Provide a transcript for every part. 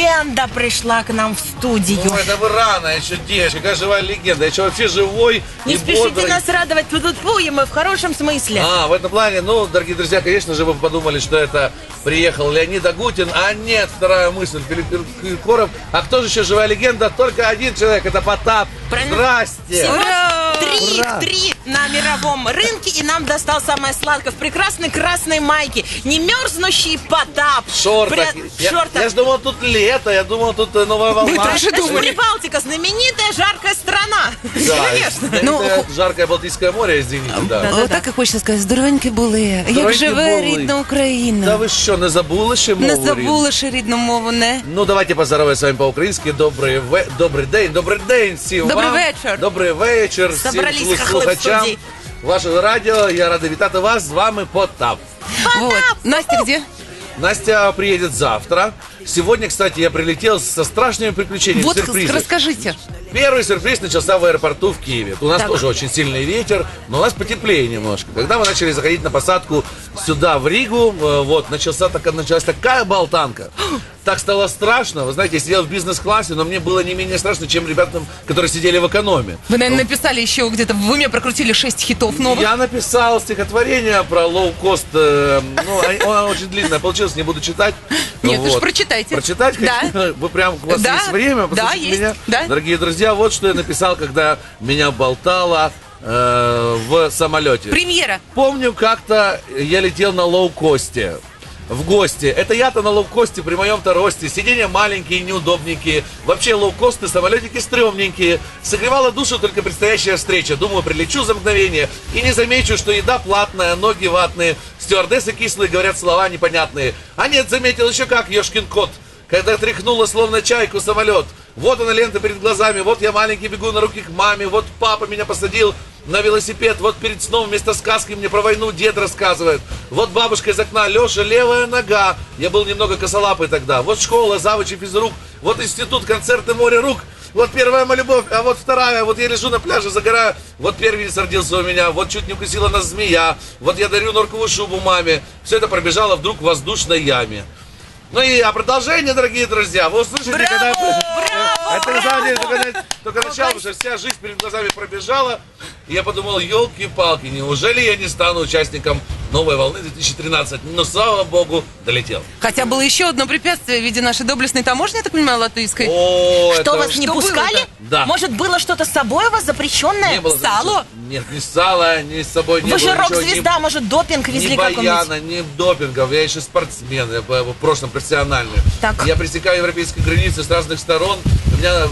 легенда пришла к нам в студию. Ну, это вы рано, еще девочка, какая живая легенда, еще вообще живой Не и спешите бодрый. нас радовать, тут и мы в хорошем смысле. В этом плане, дорогие друзья, конечно же, вы подумали, что это приехал Леонид Агутин, а нет, вторая мысль, Филипп Киркоров. А кто же еще живая легенда? Только один человек, это Потап. Правильно? Здрасте! Ура! Ура! Три на мировом рынке, и нам достал самое сладкое в прекрасной красной майке. Не мерзнущий Потап. В шортах. Я ж думал, тут лето, я думал, тут новая волна. Это же Прибалтика, знаменитая жаркая страна. Конечно. Жаркое Балтийское море, извините, да. Отак і хочеться сказати, здоровенькі були, як Здоровенькі живе були. рідна Україна. Да вы что, не забыли ще мову? Не рідну? забули ще рідну мову, не? Ну, давайте поздороваем с вами по-українськи. Добрий день всім Добрий вам. вечір. Добрий вечір всім Собрались хохли в слухачам студії. вашого радіо. Я радий вітати вас. З вами Потап. Вот. Настя где? Настя приедет завтра. Сегодня, кстати, я прилетел со страшными приключениями, Вот сюрпризами. расскажите. Первый сюрприз начался в аэропорту в Киеве. У нас тоже очень сильный ветер, но у нас потеплее немножко. Когда мы начали заходить на посадку сюда, в Ригу, началась такая болтанка. Так стало страшно. Вы знаете, я сидел в бизнес-классе, но мне было не менее страшно, чем ребятам, которые сидели в экономе. Вы, наверное, написали еще где-то в уме, прокрутили 6 хитов новых. Я написал стихотворение про лоу-кост. Оно очень длинное получилось, не буду читать. Нет, уж прочитайте. Прочитать? Да. Вы прям, у вас Да. есть время? Да, Послушайте есть. меня. Да. Дорогие друзья, вот что я написал, когда меня болтало в самолете. Премьера. Помню, как-то я летел на лоу-косте в гости. Это я-то на лоу-косте при моем-то росте. Сиденья маленькие, неудобненькие. Вообще лоу-косты, самолетики стрёмненькие. Согревала душу только предстоящая встреча. Думаю, прилечу за мгновение и не замечу, что еда платная, ноги ватные. Стюардессы кислые, говорят слова непонятные. А нет, заметил еще как, ёшкин кот. Когда тряхнула словно чайку самолет. Вот она лента перед глазами, вот я маленький бегу на руки к маме, вот папа меня посадил на велосипед, вот перед сном вместо сказки мне про войну дед рассказывает. Вот бабушка из окна, Леша, левая нога. Я был немного косолапый тогда. Вот школа, завуч и физрук. Вот институт, концерты, море рук. Вот первая моя любовь, а вот вторая. Вот я лежу на пляже, загораю. Вот первенец родился у меня. Вот чуть не укусила нас змея. Вот я дарю норковую шубу маме. Все это пробежало вдруг в воздушной яме. Ну и продолжение, дорогие друзья, вы услышите, когда... Это на самом деле только начало, потому что вся жизнь перед глазами пробежала. И я подумал, елки-палки, неужели я не стану участником новой волны 2013? Но, слава богу, долетел. Хотя было еще одно препятствие в виде нашей доблестной таможни, я так понимаю, латвийской. Что, вас не Что пускали? было-то? Да. Может, было что-то с собой у вас запрещенное? Не было Сало? Нет, ни сала, ни с собой не Вы было. же ничего, рок-звезда, может, допинг ни везли какой-нибудь? баяна, ни допингов. Я еще спортсмен, я в прошлом профессиональный. Так. Я пересекаю европейские границы с разных сторон. У меня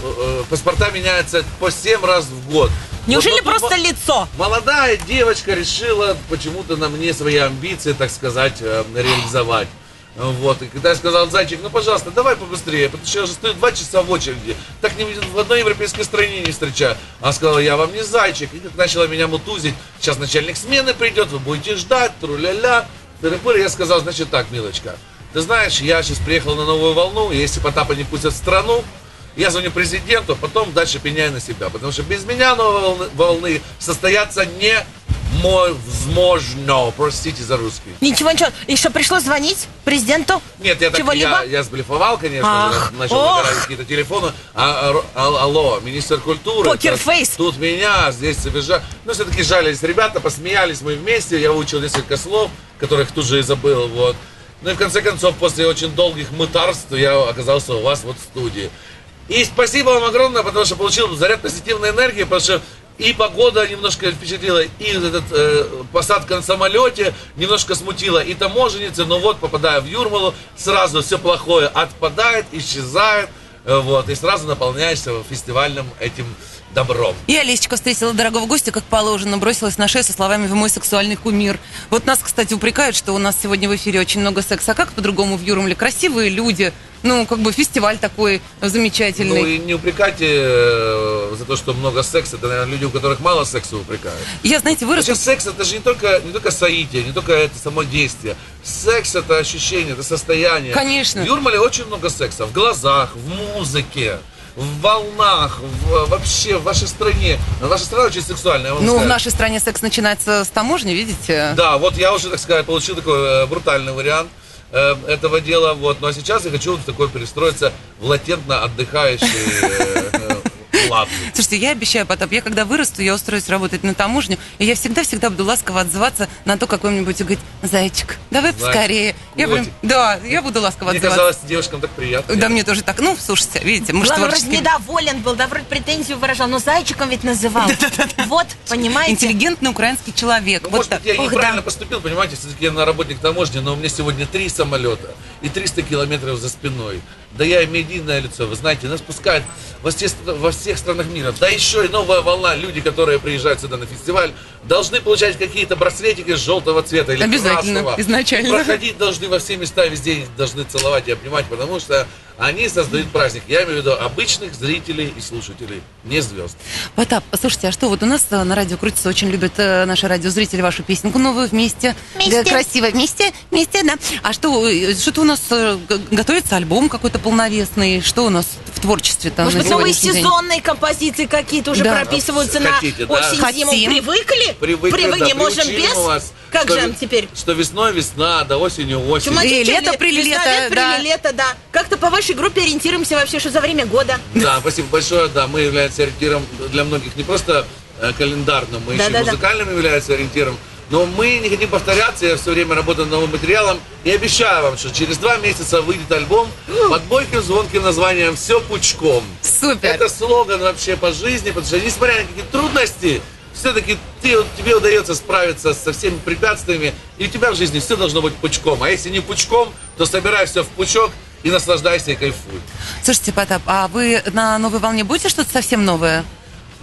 паспорта меняются по 7 раз в год. Неужели Вот тут просто лицо? молодая девочка решила почему-то на мне свои амбиции, так сказать, реализовать. Вот, и когда я сказал, зайчик, ну, пожалуйста, давай побыстрее, потому что я уже стою 2 часа в очереди, так в одной европейской стране не встречаю. Она сказала, я вам не зайчик, и как начала меня мутузить, сейчас начальник смены придет, вы будете ждать, тру-ля-ля. Я сказал, значит так, милочка, ты знаешь, я сейчас приехал на новую волну, и если Потапа не пустят в страну, я звоню президенту, потом дальше пеняю на себя, потому что без меня новой волны состояться невозможно. Простите за русский. Ничего. И что, пришлось звонить президенту? Нет, я сблефовал, конечно, начал набирать какие-то телефоны. Алло, министр культуры. Покерфейс. Тут меня, здесь собежали. Но все-таки жались ребята, посмеялись мы вместе. Я выучил несколько слов, которых тут же и забыл. Вот. Ну и в конце концов, после очень долгих мытарств, я оказался у вас вот в студии. И спасибо вам огромное, потому что получил заряд позитивной энергии, потому что и погода немножко впечатлила, и посадка на самолете немножко смутила, и таможенницы, но вот, попадая в Юрмалу, сразу все плохое отпадает, исчезает, вот, и сразу наполняешься фестивальным этим добром. И Олесечка встретила дорогого гостя, как положено, бросилась на шею со словами «Вы мой сексуальный кумир». Вот нас, кстати, упрекают, что у нас сегодня в эфире очень много секса. А как по-другому в Юрмале? Красивые люди, ну, как бы фестиваль такой замечательный. Ну и не упрекайте за то, что много секса. Это, наверное, люди, у которых мало секса, упрекают. Я, знаете, выросла... Вообще секс это же не только соитие, не только это само действие. Секс это ощущение, это состояние. Конечно. В Юрмале очень много секса. В глазах, в музыке, в волнах, вообще в вашей стране. Ваша страна очень сексуальная, я вам Ну, скажу. в нашей стране секс начинается с таможни, видите? Да, вот я уже, так сказать, получил такой брутальный вариант. этого дела. Вот. Ну а сейчас я хочу в такой перестроиться в латентно отдыхающий лад. Слушайте, я обещаю, Потап, я когда вырасту, я устроюсь работать на таможню, и я всегда буду ласково отзываться на то, какой-нибудь и говорить: зайчик, давай поскорее. Я буду ласково Мне отзываться. казалось, девушкам так приятно. Да, мне тоже так. Ну, слушайте, видите, мы же Главное, вроде творческие. недоволен был, да, вроде претензию выражал, но зайчиком ведь называл. Вот, понимаете? Интеллигентный украинский человек. Ну, Вот может так. быть, я Ох, неправильно да. поступил, понимаете, все-таки я на работник таможни, но у меня сегодня 3 самолета и 300 километров за спиной. Да я и медийное лицо, вы знаете, нас пускают во всех странах мира. Да еще и новая волна, люди, которые приезжают сюда на фестиваль, должны получать какие-то браслетики желтого цвета или Обязательно, красного. изначально. Проходить должны во все места, везде их должны целовать и обнимать, потому что они создают праздник. Я имею в виду обычных зрителей и слушателей, не звезд. Потап, слушайте, а что вот у нас на радио крутится, очень любят наши радиозрители вашу песенку новую вместе. Вместе. Красиво, вместе, да. А что-то у нас готовится альбом какой-то полновесный? Что у нас в творчестве-то? Может на быть, новые сегодняшний день? сезонные композиции какие-то уже Да. прописываются на Хотите, да? осень-зиму. Хотим. Привыкли? Привыкли, да, Не можем приучили без? мы вас, Как что же ви- теперь? Что весной весна, да осенью осень. Чума, И чуть-чуть лето прилето, весна, да. лето, да. Как-то по вашей группе ориентируемся вообще, что за время года. Да, спасибо большое. Да, мы являемся ориентиром для многих не просто календарным, мы еще и Да-да-да. музыкальным являемся ориентиром. Но мы не хотим повторяться, я все время работаю над новым материалом и обещаю вам, что через 2 месяца выйдет альбом под бойким звонким названием «Все пучком». Супер. Это слоган вообще по жизни, потому что несмотря на какие трудности, все-таки тебе удается справиться со всеми препятствиями, и у тебя в жизни все должно быть пучком. А если не пучком, то собирай все в пучок и наслаждайся и кайфуй. Слушайте, Потап, а вы на новой волне будете что-то совсем новое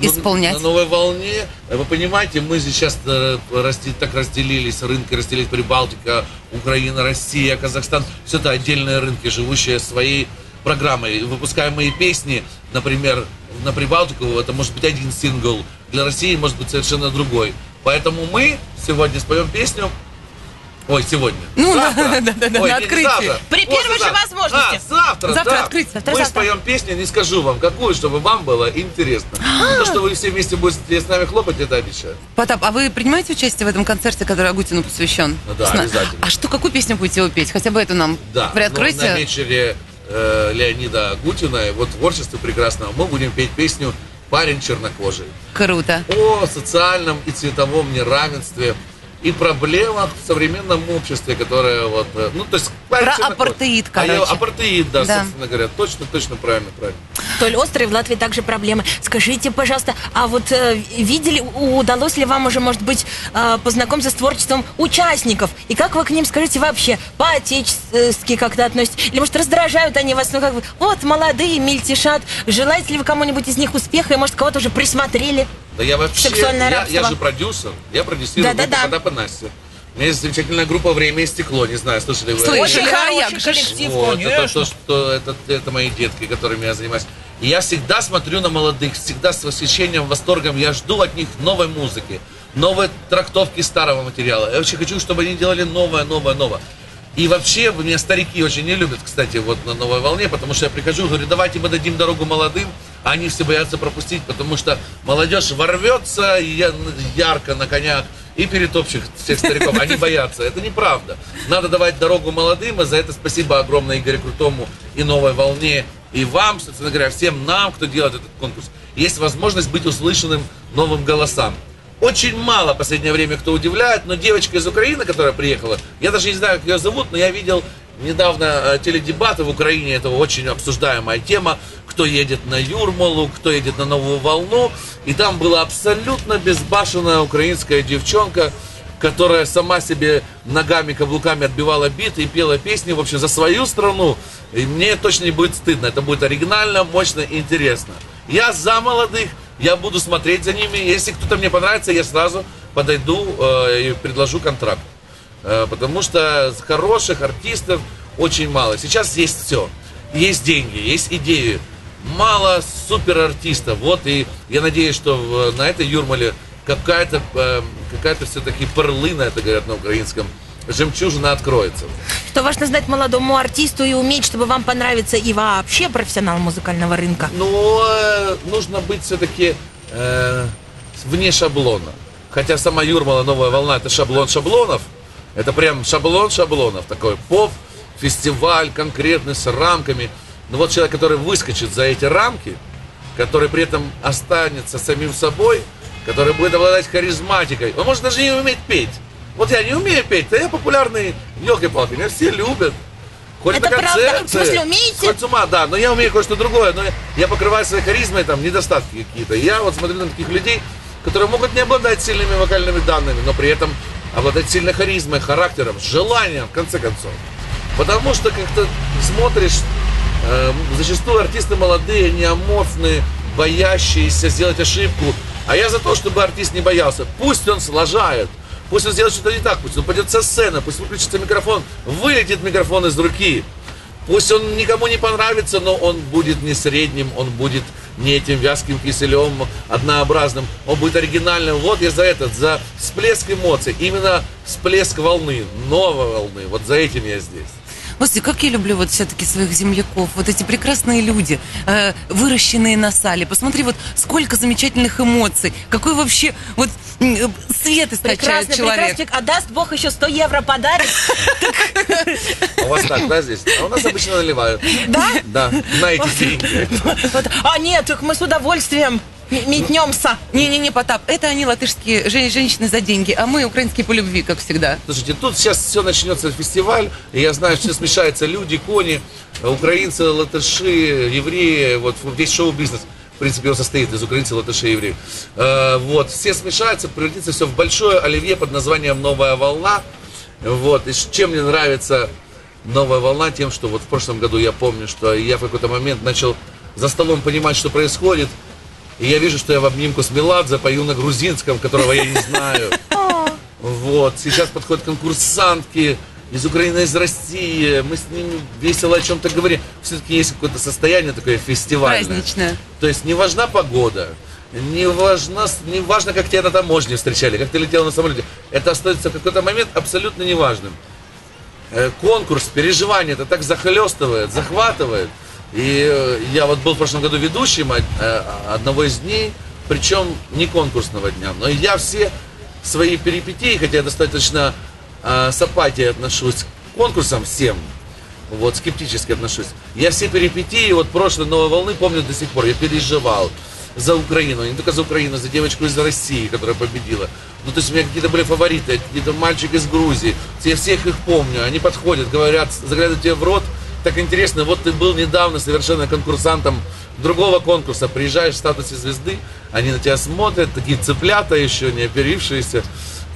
исполнять? На новой волне, вы понимаете, мы сейчас так разделились, рынки разделились: Прибалтика, Украина, Россия, Казахстан. Все это отдельные рынки, живущие своей программой. Выпускаемые песни, например, на Прибалтику, это может быть один сингл, для России может быть совершенно другой. Поэтому мы сегодня споем песню. Ой, сегодня. Ну, Завтра. да, Ой, на не открытии. завтра. При первой же Послезавтра. возможности. Завтра, Завтра да. открытие. Завтра, Мы завтра. споем песню, не скажу вам какую, чтобы вам было интересно. То, что вы все вместе будете с нами хлопать, это обещаю. Потап, а вы принимаете участие в этом концерте, который Агутину посвящен? Ну да, обязательно. А что, какую песню будете вы петь? Хотя бы эту нам Да, приоткройте. на вечере Леонида Агутина, его творчество прекрасного, мы будем петь песню «Парень чернокожий». Круто. О социальном и цветовом неравенстве и проблемах в современном обществе, которое вот, ну, то есть... парень Про чернокожий. апартеид, короче. Апартеид, да, Да. собственно говоря, точно, правильно. Столь острые в Латвии также проблемы. Скажите, пожалуйста, а вот видели, удалось ли вам уже, может быть, познакомиться с творчеством участников? И как вы к ним, скажите, вообще по-отечески как-то относитесь? Или, может, раздражают они вас? Ну, как бы, вот, молодые, мельтешат. Желаете ли вы кому-нибудь из них успеха? И, может, кого-то уже присмотрели? Да я вообще, Сексуальное я рабство. же продюсер, я продюсирую Да-да-да. группу «Потап и Настя». У меня есть замечательная группа «Время и стекло», не знаю, слышали вы? Слышали. Очень а хороший як же ж. коллектив, Вот, это конечно. то, что это мои детки, которыми я занимаюсь. И я всегда смотрю на молодых, всегда с восхищением, восторгом. Я жду от них новой музыки, новой трактовки старого материала. Я очень хочу, чтобы они делали новое. И вообще, меня старики очень не любят, кстати, вот на новой волне, потому что я прихожу и говорю: давайте мы дадим дорогу молодым, а они все боятся пропустить, потому что молодежь ворвется ярко на конях и перетопчет всех стариков. Они боятся. Это неправда. Надо давать дорогу молодым, и за это спасибо огромное Игорю Крутому и новой волне, и вам, собственно говоря, всем нам, кто делает этот конкурс. Есть возможность быть услышанным новым голосам. Очень мало в последнее время кто удивляет, но девочка из Украины, которая приехала, я даже не знаю, как ее зовут, но я видел недавно теледебаты в Украине, это очень обсуждаемая тема, кто едет на Юрмалу, кто едет на Новую волну, и там была абсолютно безбашенная украинская девчонка, которая сама себе ногами, каблуками отбивала биты и пела песни, в общем, за свою страну, и мне точно не будет стыдно, это будет оригинально, мощно и интересно. Я за молодых, я буду смотреть за ними. Если кто-то мне понравится, я сразу подойду и предложу контракт. Потому что хороших артистов очень мало. Сейчас есть все. Есть деньги, есть идеи. Мало суперартистов. Вот, и я надеюсь, что на этой Юрмале какая-то все-таки перлина, это говорят на украинском, жемчужина откроется. Что важно знать молодому артисту и уметь, чтобы вам понравиться и вообще профессионал музыкального рынка? Но нужно быть все-таки вне шаблона. Хотя сама Юрмала, новая волна, это шаблон шаблонов. Это прям шаблон шаблонов. Такой поп, фестиваль конкретный с рамками. Но вот человек, который выскочит за эти рамки, который при этом останется самим собой, который будет обладать харизматикой, он может даже не уметь петь. Вот я не умею петь, да я популярный, елки-палки, меня все любят. Хоть Это на правда? концерты, В смысле, умеете? хоть с ума, да, но я умею кое-что другое, но я покрываю своей харизмой там недостатки какие-то. И я вот смотрю на таких людей, которые могут не обладать сильными вокальными данными, но при этом обладать сильной харизмой, характером, желанием, в конце концов. Потому что как-то смотришь, зачастую артисты молодые, неаморфные, боящиеся сделать ошибку. А я за то, чтобы артист не боялся. Пусть он сложает, пусть он сделает что-то не так, пусть он пойдет со сцены, пусть выключится микрофон, вылетит микрофон из руки. Пусть он никому не понравится, но он будет не средним, он будет не этим вязким киселем, однообразным. Он будет оригинальным. Вот я за всплеск эмоций, именно всплеск волны, новой волны. Вот за этим я здесь. Господи, как я люблю вот все-таки своих земляков, вот эти прекрасные люди, выращенные на сале. Посмотри, вот сколько замечательных эмоций, какой вообще вот свет источает Прекрасный, человек. прекрасный. А даст Бог еще 100 евро подарит. У вас так, да, здесь? А у нас обычно наливают. Да? Да, на эти деньги. А нет, так мы с удовольствием метнемся. Не-не-не, Потап, это они латышские женщины за деньги, а мы украинские по любви, как всегда. Слушайте, тут сейчас все начнется фестиваль, и я знаю, что смешаются люди, кони, украинцы, латыши, евреи, вот весь шоу-бизнес, в принципе, он состоит из украинцев, латышей и евреев. Вот, все смешаются, превратится все в большое оливье под названием «Новая волна». Вот, и чем мне нравится «Новая волна», тем, что вот в прошлом году я помню, что я в какой-то момент начал за столом понимать, что происходит. И я вижу, что я в обнимку с Меладзе пою на грузинском, которого я не знаю. Вот. Сейчас подходят конкурсантки из Украины, из России. Мы с ними весело о чем-то говорим. Все-таки есть какое-то состояние такое фестивальное. Праздничное. То есть не важна погода, не важно, как тебя на таможне встречали, как ты летел на самолете. Это остается в какой-то момент абсолютно неважным. Конкурс, переживание, это так захлестывает, захватывает. И я вот был в прошлом году ведущим одного из дней, причем не конкурсного дня, но я все свои перипетии, хотя я достаточно с апатией отношусь к конкурсам всем, вот, скептически отношусь, я все перипетии вот прошлой «Новой волны» помню до сих пор, я переживал за Украину, не только за Украину, за девочку из России, которая победила. Ну, то есть у меня какие-то были фавориты, какие-то мальчик из Грузии, я всех их помню, они подходят, говорят, заглядывают тебе в рот. Так интересно, вот ты был недавно совершенно конкурсантом другого конкурса, приезжаешь в статусе звезды, они на тебя смотрят, такие цыплята еще, не оперившиеся,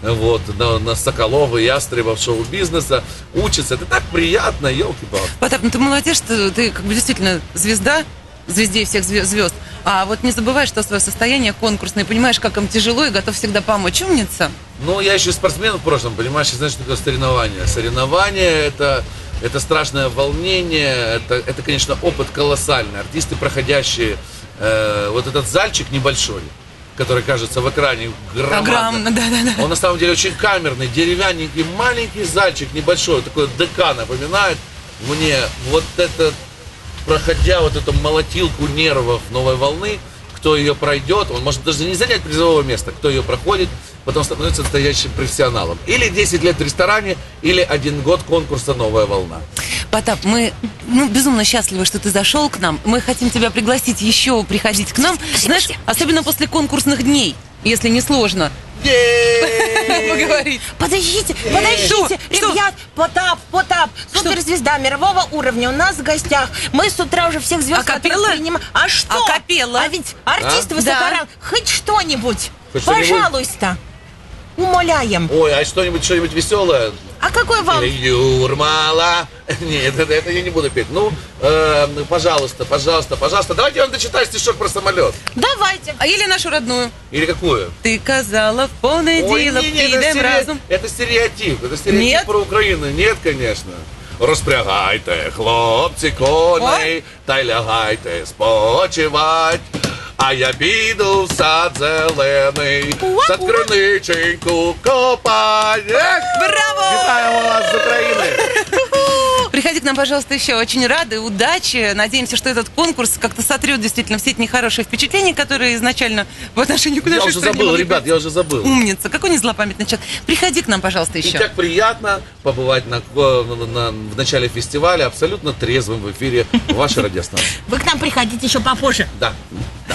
вот, на Соколова, Ястребов, шоу-бизнеса, учатся. Это так приятно, елки-палки. Потап, ну ты молодец, что ты как бы действительно звезда, звезде всех звезд. А вот не забывай, что свое состояние конкурсное, понимаешь, как им тяжело и готов всегда помочь. Умница. Ну, я еще спортсмен в прошлом, понимаешь, и знаешь, что такое соревнование. Соревнование это страшное волнение, это, конечно, опыт колоссальный. Артисты, проходящие вот этот зальчик небольшой, который кажется в экране громадным. Да. Он на самом деле очень камерный, деревянненький, маленький зальчик небольшой, такой ДК напоминает мне вот это, проходя вот эту молотилку нервов «Новой волны», кто ее пройдет, он может даже не занять призового места, кто ее проходит, потом становится настоящим профессионалом. Или 10 лет в ресторане, или 1 год конкурса «Новая волна». Потап, мы безумно счастливы, что ты зашел к нам. Мы хотим тебя пригласить еще приходить к нам. Знаешь, особенно после конкурсных дней, если не сложно. Поговорить. Подождите, Что? ребят, Потап, суперзвезда мирового уровня у нас в гостях. Мы с утра уже всех звезд, Акапелла? которых принимаем. А что? Акапелла? А ведь артист Да? высокоранг, хоть что-нибудь, Хоть что-нибудь? пожалуйста, умоляем. Ой, а что-нибудь веселое? А какой вам? Или Юрмала. Нет, это я не буду петь. Ну, пожалуйста. Давайте я вам дочитаю стишок про самолет. Давайте. А или нашу родную. Или какую? Ти казала в понеділок, підем разом. Это стереотип. Это стереотип Нет? про Украину. Нет, конечно. Розпрягайте, хлопці, коней, та й лягайте спочивать. А я піду в сад зелений, сад криниченьку копать. Браво! Вітаємо вас з України! Приходи к нам, пожалуйста, еще. Очень рады, удачи. Надеемся, что этот конкурс как-то сотрет действительно все эти нехорошие впечатления, которые изначально в отношении к нашей Я уже стране забыл, могли ребят, быть. я уже забыл. Умница. Какой не злопамятный человек. Приходи к нам, пожалуйста, И еще. как приятно побывать в начале фестиваля абсолютно трезвым в эфире вашей радиостанции. Вы к нам приходите еще попозже. Да, да.